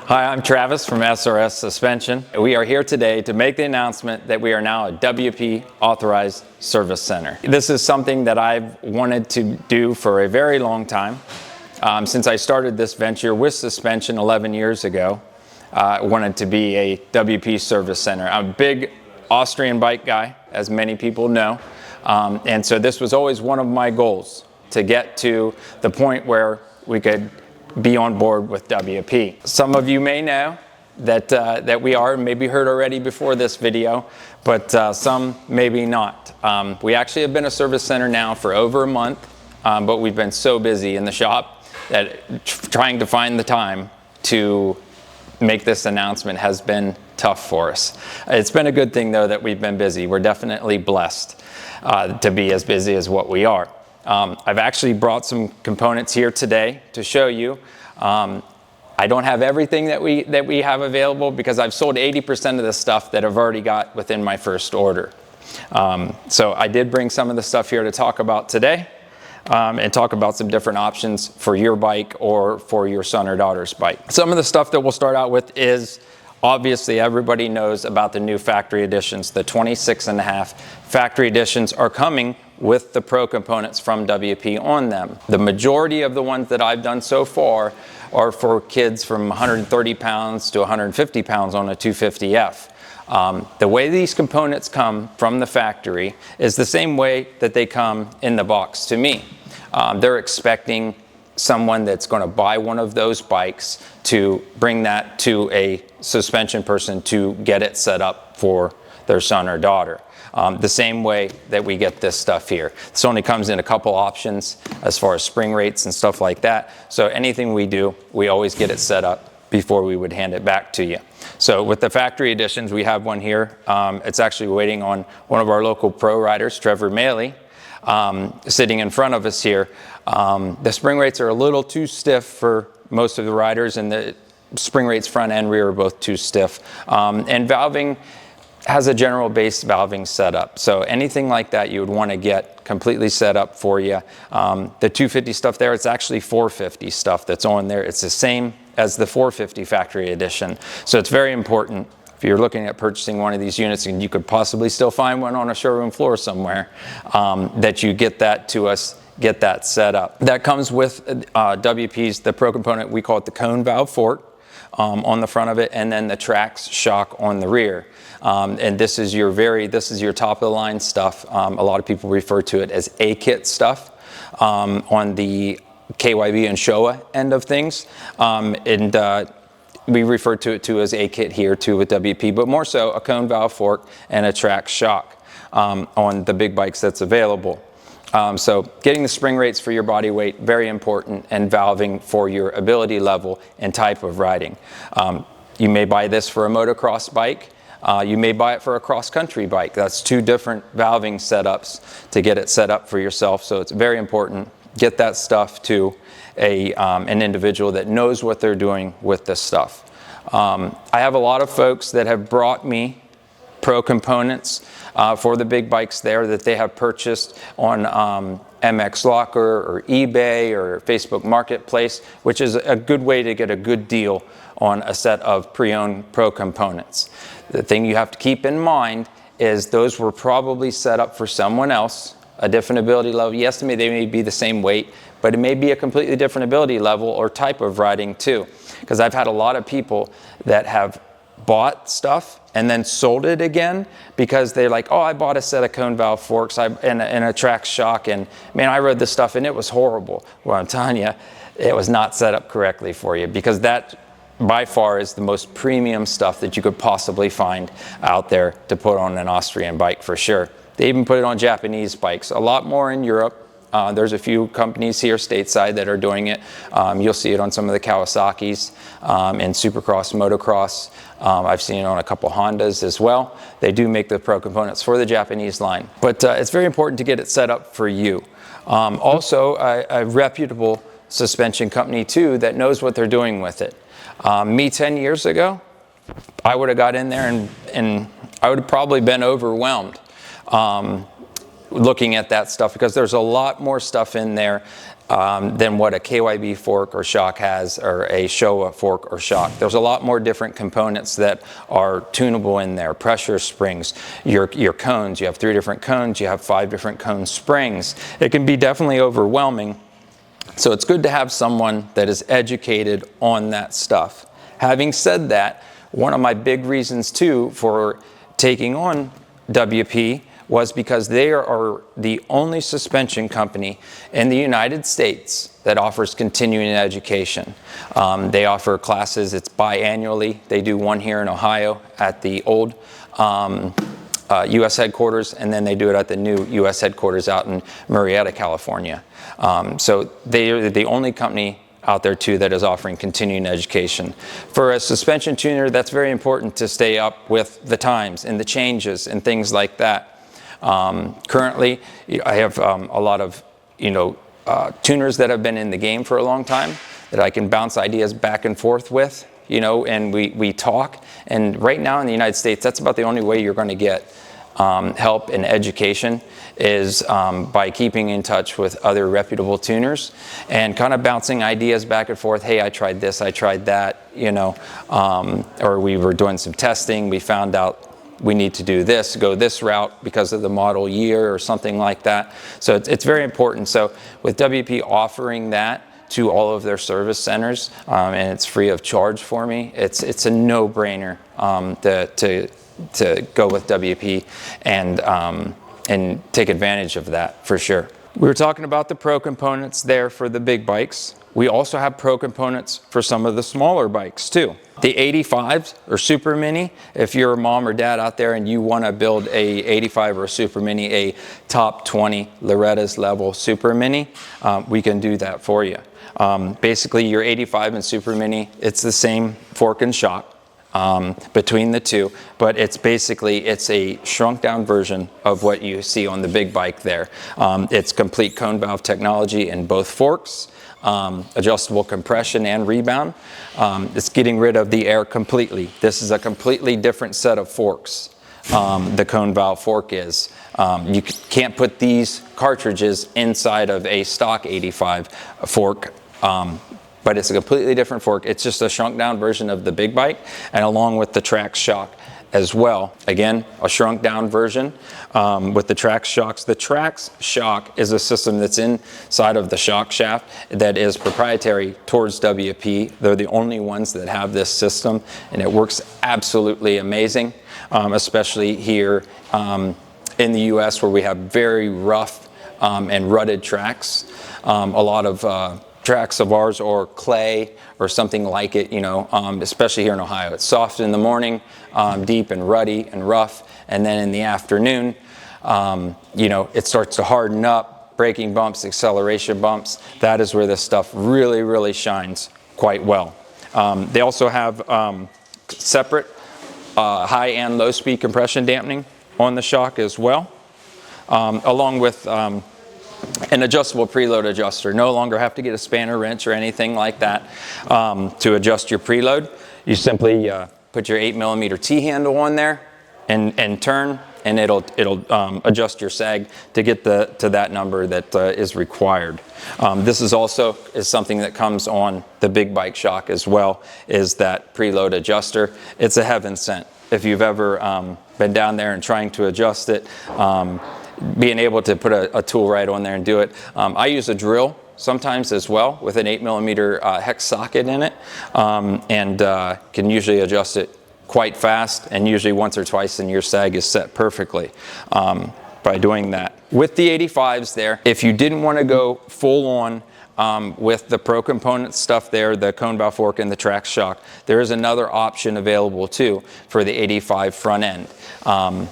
Hi, I'm Travis from SRS Suspension. We are here today to make the announcement that we are now a WP authorized service center. This is something that I've wanted to do for a very long time. Since I started this venture with suspension 11 years ago, I wanted to be a WP service center. I'm a big Austrian bike guy, as many people know, and so this was always one of my goals, to get to the point where we could be on board with WP. Some of you may know that we are, maybe heard already before this video, but some maybe not. We actually have been a service center now for over a month, but we've been so busy in the shop that trying to find the time to make this announcement has been tough for us. It's been a good thing though that we've been busy. We're definitely blessed to be as busy as what we are. I've actually brought some components here today to show you. I don't have everything that we have available because I've sold 80% of the stuff that I've already got within my first order. So I did bring some of the stuff here to talk about today and talk about some different options for your bike or for your son or daughter's bike. Some of the stuff that we'll start out with is, obviously everybody knows about the new factory editions. The 26.5 factory editions are coming with the Pro components from WP on them. The majority of the ones that I've done so far are for kids from 130 pounds to 150 pounds on a 250F. The way these components come from the factory is the same way that they come in the box to me. They're expecting someone that's going to buy one of those bikes to bring that to a suspension person to get it set up for their son or daughter. The same way that we get this stuff here. This only comes in a couple options as far as spring rates and stuff like that. So anything we do, we always get it set up before we would hand it back to you. So with the factory editions, we have one here. It's actually waiting on one of our local pro riders, Trevor Maley, sitting in front of us here. The spring rates are a little too stiff for most of the riders, and the spring rates front and rear are both too stiff. And valving has a general base valving setup. So anything like that you would want to get completely set up for you. The 250 stuff there, it's actually 450 stuff that's on there. It's the same as the 450 factory edition. So it's very important if you're looking at purchasing one of these units, and you could possibly still find one on a showroom floor somewhere, that you get that to us, get that set up. That comes with WP's, the Pro component, we call it the cone valve fork on the front of it, and then the Trax shock on the rear. And this is your top of the line stuff. A lot of people refer to it as A-kit stuff on the KYB and Showa end of things. We refer to it too as A-kit here too with WP, but more so a cone valve fork and a Trax shock on the big bikes that's available. So getting the spring rates for your body weight, very important, and valving for your ability level and type of riding. You may buy this for a motocross bike. You may buy it for a cross-country bike. That's two different valving setups to get it set up for yourself. So it's very important. Get that stuff to an individual that knows what they're doing with this stuff. I have a lot of folks that have brought me Pro components for the big bikes there that they have purchased on MX Locker or eBay or Facebook Marketplace, which is a good way to get a good deal on a set of pre-owned Pro components. The thing you have to keep in mind is those were probably set up for someone else, a different ability level. Yes, they may be the same weight, but it may be a completely different ability level or type of riding too. Because I've had a lot of people that have bought stuff and then sold it again because they're like, oh, I bought a set of cone valve forks and a Trax shock, and man, I rode this stuff and it was horrible. Well, I'm telling you, it was not set up correctly for you, because that by far is the most premium stuff that you could possibly find out there to put on an Austrian bike for sure. They even put it on Japanese bikes, a lot more in Europe. There's a few companies here stateside that are doing it. You'll see it on some of the Kawasaki's and Supercross, Motocross. I've seen it on a couple Hondas as well. They do make the Pro components for the Japanese line. But it's very important to get it set up for you. Also, a reputable suspension company too that knows what they're doing with it. Me 10 years ago, I would have got in there and I would have probably been overwhelmed. looking at that stuff, because there's a lot more stuff in there than what a KYB fork or shock has, or a Showa fork or shock. There's a lot more different components that are tunable in there. Pressure springs, your cones. You have 3 different cones. You have 5 different cone springs. It can be definitely overwhelming. So it's good to have someone that is educated on that stuff. Having said that, one of my big reasons too for taking on WP was because they are the only suspension company in the United States that offers continuing education. They offer classes, it's biannually. They do one here in Ohio at the old U.S. headquarters, and then they do it at the new U.S. headquarters out in Murrieta, California. So they are the only company out there too that is offering continuing education. For a suspension tuner, that's very important to stay up with the times and the changes and things like that. Currently, I have a lot of tuners that have been in the game for a long time that I can bounce ideas back and forth with, and we talk. And right now in the United States, that's about the only way you're going to get help and education, is by keeping in touch with other reputable tuners and kind of bouncing ideas back and forth. Hey, I tried this, I tried that, or we were doing some testing, we found out we need to do this, go this route because of the model year or something like that. So it's very important. So with WP offering that to all of their service centers, and it's free of charge for me, it's a no-brainer to go with WP and take advantage of that for sure. We were talking about the pro components there for the big bikes. We also have pro components for some of the smaller bikes too. The 85s or Super Mini, if you're a mom or dad out there and you want to build a 85 or a Super Mini, a top 20 Loretta's level Super Mini, we can do that for you. Basically your 85 and Super Mini, it's the same fork and shock between the two, but it's a shrunk down version of what you see on the big bike there. It's complete cone valve technology in both forks, adjustable compression and rebound. It's getting rid of the air completely. This is a completely different set of forks. The cone valve fork is. You can't put these cartridges inside of a stock 85 fork. But it's a completely different fork. It's just a shrunk down version of the big bike, and along with the Trax shock as well. Again, a shrunk down version with the Trax shocks. The Trax shock is a system that's inside of the shock shaft that is proprietary towards WP. They're the only ones that have this system, and it works absolutely amazing, especially here in the US where we have very rough and rutted tracks. A lot of tracks of ours or clay or something like it, especially here in Ohio. It's soft in the morning, deep and ruddy and rough, and then in the afternoon, it starts to harden up, braking bumps, acceleration bumps. That is where this stuff really, really shines quite well. They also have separate high and low speed compression dampening on the shock as well, along with an adjustable preload adjuster. No longer have to get a spanner wrench or anything like that to adjust your preload. You simply put your 8mm T-handle on there and turn, and it'll adjust your sag to get to that number that is required. This is also something that comes on the big bike shock as well, is that preload adjuster. It's a heaven sent. If you've ever been down there and trying to adjust it, being able to put a tool right on there and do it. I use a drill sometimes as well with an 8mm hex socket in it, and can usually adjust it quite fast, and usually once or twice, and your sag is set perfectly by doing that. With the 85s there, if you didn't want to go full on with the pro component stuff there, the cone valve fork and the Trax shock, there is another option available too for the 85 front end.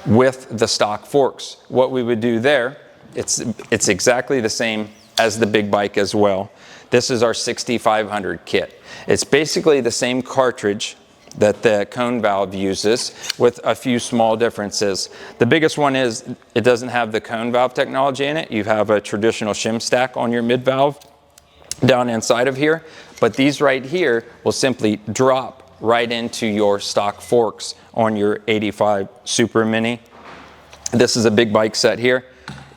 With the stock forks, what we would do there, it's exactly the same as the big bike as well. This is our 6500 kit. It's basically the same cartridge that the cone valve uses, with a few small differences. The biggest one is it doesn't have the cone valve technology in it. You have a traditional shim stack on your mid valve down inside of here, but these right here will simply drop right into your stock forks on your 85 Super Mini. This is a big bike set here.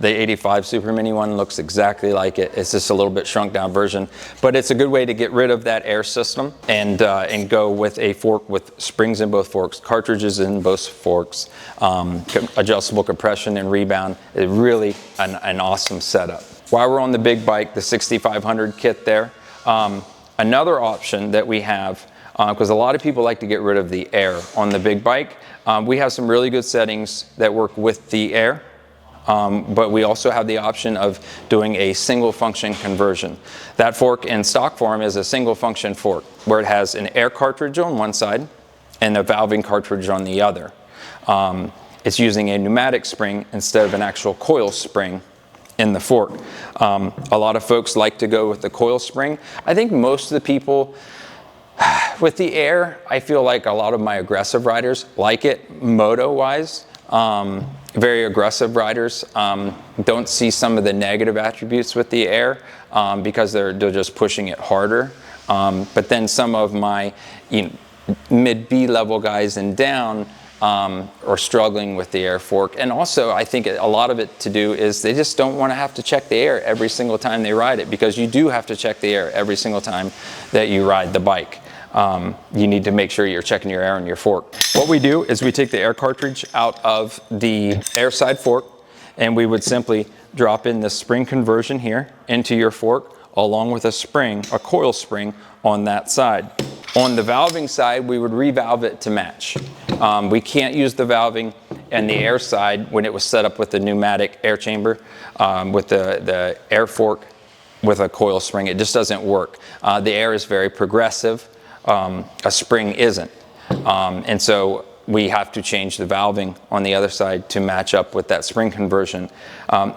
The 85 Super Mini one looks exactly like it. It's just a little bit shrunk down version, but it's a good way to get rid of that air system and go with a fork with springs in both forks, cartridges in both forks, adjustable compression and rebound. It's really an awesome setup. While we're on the big bike, the 6500 kit there, another option that we have, because a lot of people like to get rid of the air on the big bike, we have some really good settings that work with the air. But we also have the option of doing a single function conversion. That fork in stock form is a single function fork where it has an air cartridge on one side and a valving cartridge on the other. It's using a pneumatic spring instead of an actual coil spring in the fork. A lot of folks like to go with the coil spring. I think most of the people with the air, I feel like a lot of my aggressive riders like it moto-wise. Very aggressive riders don't see some of the negative attributes with the air because they're just pushing it harder. But then some of my mid B level guys and down are struggling with the air fork. And also I think a lot of it to do is they just don't want to have to check the air every single time they ride it, because you do have to check the air every single time that you ride the bike. You need to make sure you're checking your air on your fork. What we do is we take the air cartridge out of the air side fork, and we would simply drop in the spring conversion here into your fork along with a spring, a coil spring on that side. On the valving side, we would revalve it to match. We can't use the valving and the air side when it was set up with the pneumatic air chamber with the air fork with a coil spring. It just doesn't work. The air is very progressive. A spring isn't. And so we have to change the valving on the other side to match up with that spring conversion.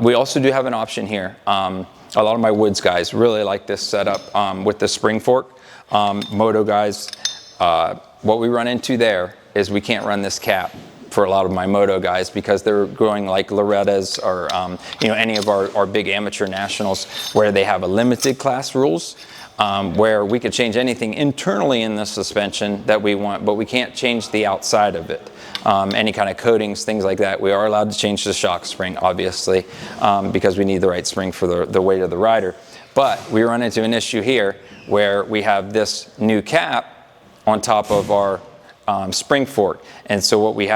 We also do have an option here. A lot of my woods guys really like this setup with the spring fork. Moto guys, what we run into there is we can't run this cap for a lot of my moto guys because they're going like Loretta's or any of our big amateur nationals where they have a limited class rules. Where we could change anything internally in the suspension that we want, but we can't change the outside of it. Any kind of coatings, things like that. We are allowed to change the shock spring, obviously, because we need the right spring for the weight of the rider. But we run into an issue here where we have this new cap on top of our spring fork. And so what we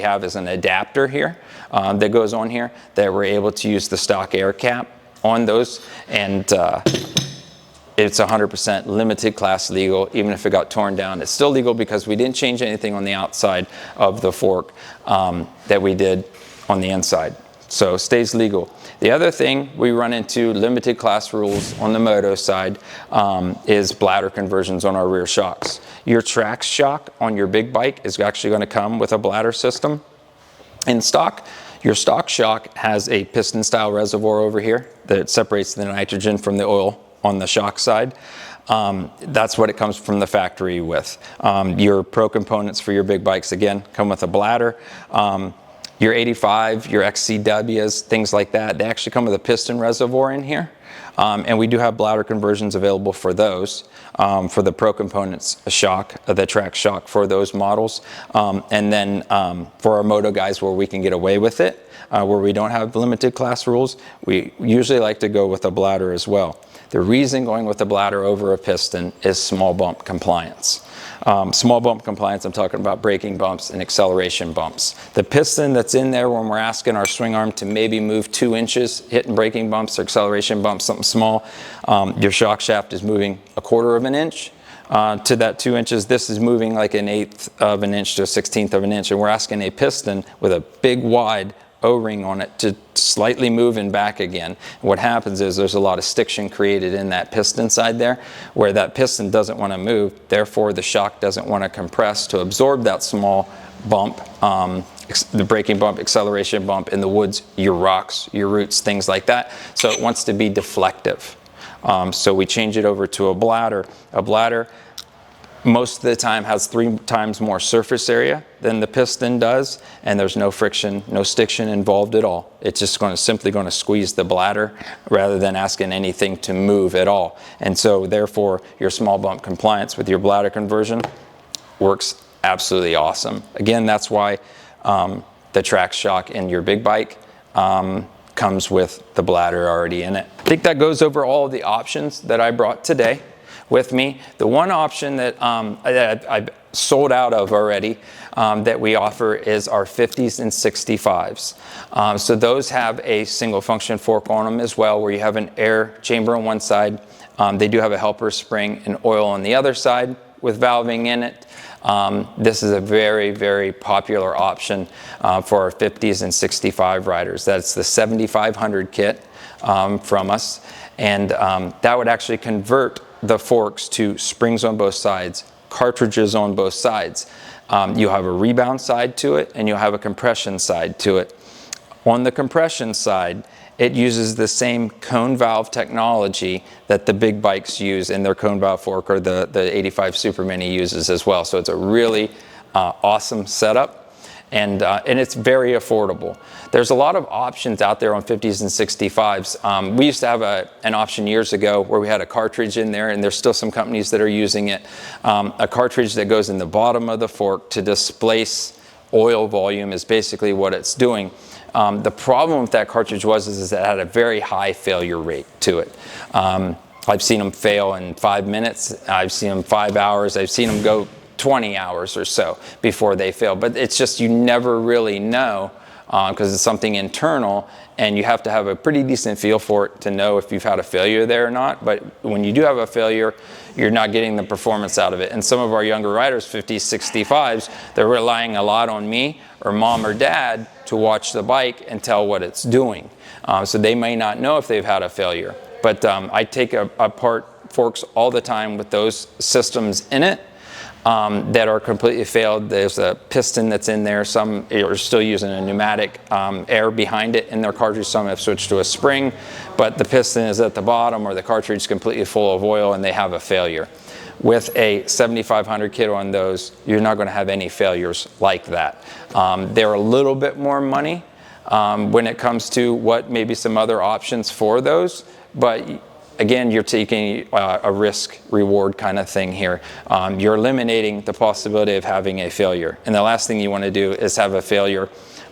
have is an adapter here that goes on here that we're able to use the stock air cap on those, and it's 100% limited class legal. Even if it got torn down, it's still legal because we didn't change anything on the outside of the fork that we did on the inside. So it stays legal. The other thing we run into limited class rules on the moto side is bladder conversions on our rear shocks. Your track shock on your big bike is actually going to come with a bladder system. In stock, your stock shock has a piston style reservoir over here that separates the nitrogen from the oil on the shock side. That's what it comes from the factory with. Your pro components for your big bikes, again, come with a bladder. Your 85, your XCWs, things like that, they actually come with a piston reservoir in here. And we do have bladder conversions available for those, for the pro components shock, the track shock for those models. And then for our moto guys where we can get away with it, where we don't have limited class rules, we usually like to go with a bladder as well. The reason going with a bladder over a piston is small bump compliance. Small bump compliance, I'm talking about braking bumps and acceleration bumps. The piston that's in there when we're asking our swing arm to maybe move 2 inches, hitting braking bumps or acceleration bumps, something small, your shock shaft is moving 1/4 of an inch to that 2 inches. This is moving like 1/8 of an inch to 1/16 of an inch, and we're asking a piston with a big wide O-ring on it to slightly move and back again. What happens is there's a lot of stiction created in that piston side there where that piston doesn't want to move, therefore the shock doesn't want to compress to absorb that small bump, the braking bump, acceleration bump in the woods, your rocks, your roots, things like that. So it wants to be deflective. So we change it over to a bladder. A bladder most of the time has 3 times more surface area than the piston does, and there's no friction, no stiction involved at all. It's just simply going to squeeze the bladder rather than asking anything to move at all. And so therefore your small bump compliance with your bladder conversion works absolutely awesome. Again, that's why the track shock in your big bike comes with the bladder already in it. I think that goes over all of the options that I brought today with me. The one option that I've sold out of already that we offer is our 50s and 65s. So those have a single function fork on them as well, where you have an air chamber on one side. They do have a helper spring and oil on the other side with valving in it. This is a very, very popular option for our 50s and 65 riders. That's the 7500 kit from us. And that would actually convert the forks to springs on both sides, cartridges on both sides. You'll have a rebound side to it, and you'll have a compression side to it. On the compression side, it uses the same cone valve technology that the big bikes use in their cone valve fork, or the 85 Super Mini uses as well. So it's a really awesome setup, and it's very affordable. There's a lot of options out there on 50s and 65s. We used to have an option years ago where we had a cartridge in there, and there's still some companies that are using it. A cartridge that goes in the bottom of the fork to displace oil volume is basically what it's doing. The problem with that cartridge is that it had a very high failure rate to it. I've seen them fail in 5 minutes. I've seen them 5 hours. I've seen them go 20 hours or so before they fail. But it's just, you never really know because it's something internal, and you have to have a pretty decent feel for it to know if you've had a failure there or not. But when you do have a failure, you're not getting the performance out of it. And some of our younger riders, 50s, 65s, they're relying a lot on me or mom or dad to watch the bike and tell what it's doing. So they may not know if they've had a failure. But I take apart forks all the time with those systems in it that are completely failed. There's a piston that's in there. Some are still using a pneumatic air behind it in their cartridge. Some have switched to a spring, but the piston is at the bottom, or the cartridge is completely full of oil and they have a failure. With a 7500 kit on those, you're not going to have any failures like that. They're a little bit more money when it comes to what maybe some other options for those, but again, you're taking a risk-reward kind of thing here. You're eliminating the possibility of having a failure. And the last thing you want to do is have a failure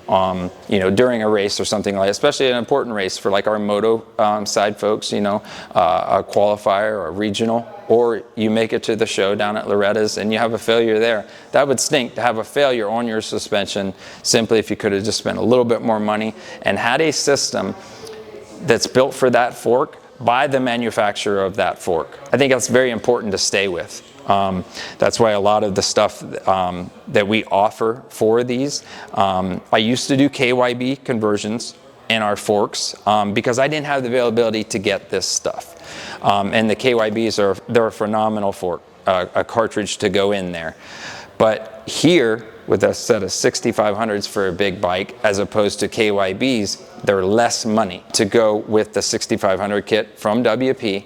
during a race or something like that, especially an important race for like our moto side folks, a qualifier or a regional, or you make it to the show down at Loretta's and you have a failure there. That would stink to have a failure on your suspension, simply if you could have just spent a little bit more money and had a system that's built for that fork by the manufacturer of that fork. I think that's very important to stay with. That's why a lot of the stuff that we offer for these, I used to do KYB conversions in our forks because I didn't have the availability to get this stuff. And the KYBs they're a phenomenal fork, a cartridge to go in there. But here, with a set of 6500s for a big bike, as opposed to KYBs, they're less money to go with the 6500 kit from WP,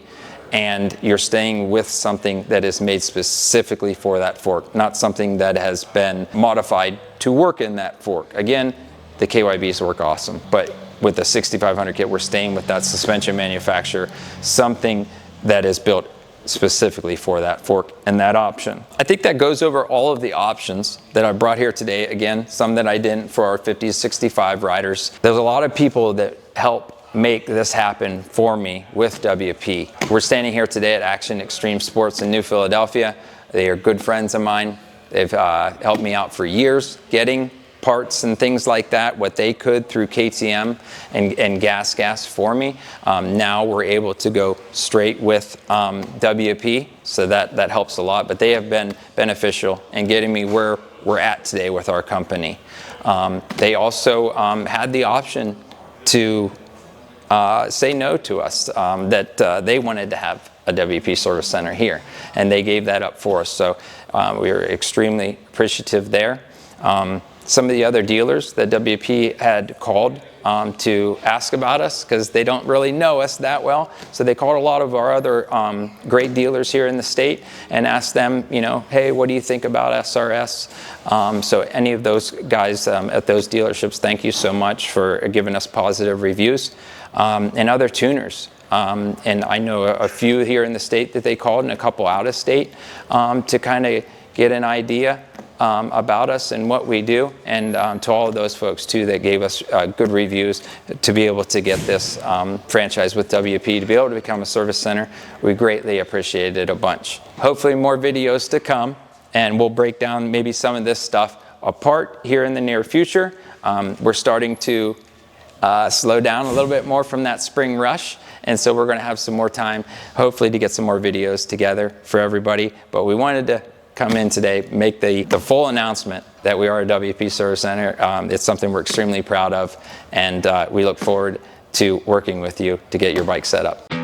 and you're staying with something that is made specifically for that fork, not something that has been modified to work in that fork. Again, the KYBs work awesome, but with the 6500 kit, we're staying with that suspension manufacturer, something that is built specifically for that fork and that option. I think that goes over all of the options that I brought here today. Again, some that I didn't for our 50s, 65 riders. There's a lot of people that help make this happen for me with WP. We're standing here today at Action Extreme Sports in New Philadelphia. They are good friends of mine. They've helped me out for years getting parts and things like that, what they could through KTM and gas for me. Now we're able to go straight with WP, so that helps a lot. But they have been beneficial in getting me where we're at today with our company. They also had the option to say no to us, that they wanted to have a WP service center here, and they gave that up for us. So we were extremely appreciative there. Some of the other dealers that WP had called to ask about us, because they don't really know us that well. So they called a lot of our other great dealers here in the state and asked them, hey, what do you think about SRS? So any of those guys at those dealerships, thank you so much for giving us positive reviews. And other tuners. And I know a few here in the state that they called, and a couple out of state, to kind of get an idea about us and what we do, and to all of those folks too that gave us good reviews to be able to get this franchise with WP, to be able to become a service center. We greatly appreciate it a bunch. Hopefully more videos to come, and we'll break down maybe some of this stuff apart here in the near future. We're starting to slow down a little bit more from that spring rush, and so we're going to have some more time hopefully to get some more videos together for everybody. But we wanted to come in today, make the full announcement that we are a WP Service Center. It's something we're extremely proud of, and we look forward to working with you to get your bike set up.